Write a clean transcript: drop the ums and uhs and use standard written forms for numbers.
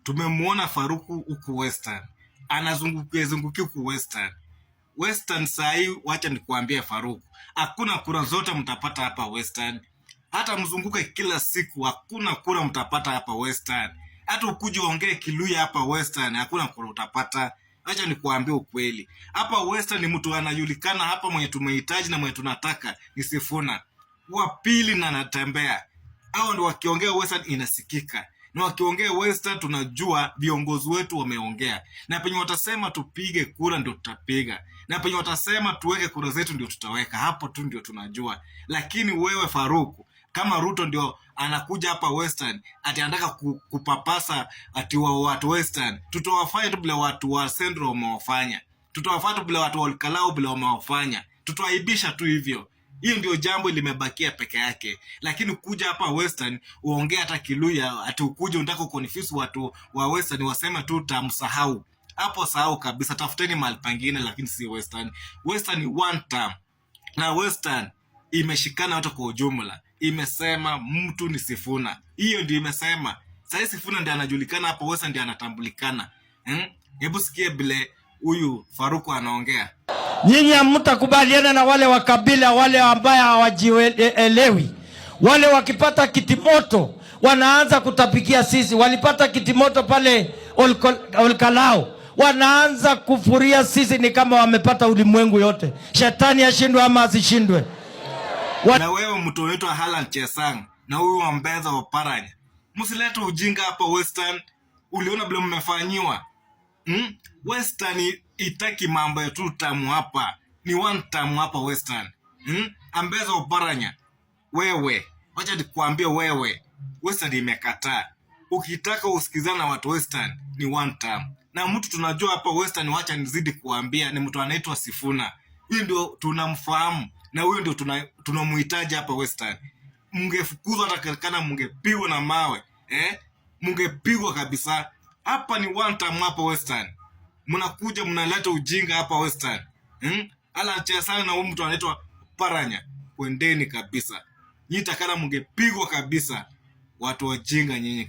Tumemuona Faruku huku Western. Anazungukia huku Western. Western saa hii, wacha nikuambie Faruku, hakuna kura zote mtapata hapa Western. Hata mzunguke kila siku, hakuna kura mtapata hapa Western. Hata ukuje ongee Kiluya hapa Western, hakuna kura utapata. Acha nikuambie ukweli. Hapa Western ni mtu anajulikana hapa, mwenye tumehitaji na mwenye tunataka ni Sifuna. Wa pili na anatembea. Hao ndio wakiongea Western inasikika. Na wakiongea Western tunajua viongozi wetu wameongea. Na penye watasema tupige kura ndio tutapiga. Na penye watasema tuweke kura zetu ndio tutaweka. Hapo tu ndio tunajua. Lakini wewe Faruku, kama Ruto ndio anakuja hapa Western, ati anataka kupapasa ati watu Western, tutawafanya tu bila watu wa Central wamewafanya. Tutawafanya tu bila watu wa Olkalau bila wamewafanya. Tutawaibisha tu hivyo. Hiyo ndio jambo limebakia peke yake. Lakini kuja hapa Western uongea hata Kiluya, ati ukuje unataka kuconfuse watu wa Western waseme tu tamsahau. Hapo sahau kabisa, tafuteni mahali pengine, lakini si Western. Western ni one term. Na Western imeshikana wote kwa ujumla. Imesema mtu ni Sifuna. Hiyo ndio imesema. Sasa Sifuna ndiye anajulikana hapa Western, ndiye anatambulikana. Hebu sikie bile huyu Faruku anaongea. Nyinyi hamtakubaliana na wale wa kabila, wale ambaye hawajielewi. Wale wakipata kitimoto wanaanza kutapikia sisi. Walipata kitimoto pale Olkalau, wanaanza kufuria sisi ni kama wamepata ulimwengu yote. Shetani ashindwe ama asishindwe. Na wewe mtu unaitwa Alan Chesang na huyu wa Mbeza wa Paranya, msilete ujinga hapa Western. Uliona bila mmefanyiwa. Western itaki mambo ya tu tamu hapa. Ni one tamu hapa Western. Mbeza wa Paranya, wewe, wacha nikuambie wewe, Western imekataa. Ukitaka usikizana na watu Western ni one tamu. Na mtu tunajua hapa Western, wacha nizidi kuambia, ni mtu anaitwa Sifuna. Huyu ndio tunamfahamu. Na huyo ndio tunamhitaji hapa Western. Mngefukuzwa hata kana mngepigwa na mawe. Mngepigwa kabisa. Hapa ni one time hapa Western. Mnakuja mnaleta ujinga hapa Western. Alan Chesang na huyu mtu anaitwa Paranya, kwendeni kabisa. Nyinyi takana mngepigwa kabisa. Watu wajinga nyinyi.